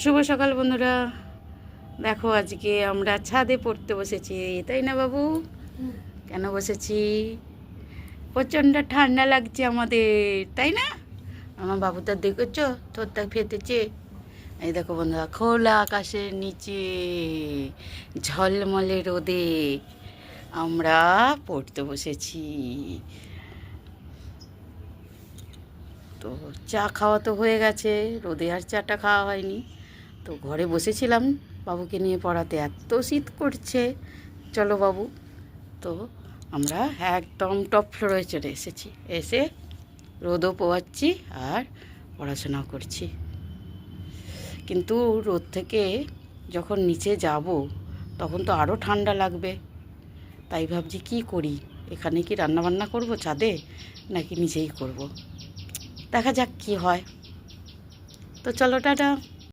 শুভ সকাল বন্ধুরা। দেখো আজকে আমরা ছাদে পড়তে বসেছি, তাই না বাবু? কেন বসেছি? প্রচণ্ড ঠান্ডা লাগছে আমাদের, তাই না? আমার বাবুটার দেখেছো, তোরটা ফেটেছে। এই দেখো বন্ধুরা, খোলা আকাশের নিচে ঝলমলে রোদে আমরা পড়তে বসেছি। তো চা খাওয়া তো হয়ে গেছে, রোদে আর চাটা খাওয়া হয়নি। তো ঘরে বসেছিলাম বাবুকে নিয়ে পড়াতে, এত শীত করছে। চলো বাবু, তো আমরা একদম টপ ফ্লোরে চলে এসেছি, এসে রোদও পোয়াচ্ছি আর পড়াশোনাও করছি। কিন্তু রোদ থেকে যখন নিচে যাব তখন তো আরও ঠান্ডা লাগবে, তাই ভাবছি কি করি, এখানে কি রান্নাবান্না করব ছাদে নাকি নিচেই করব, দেখা যাক কি হয়। তো চলো, টাটা।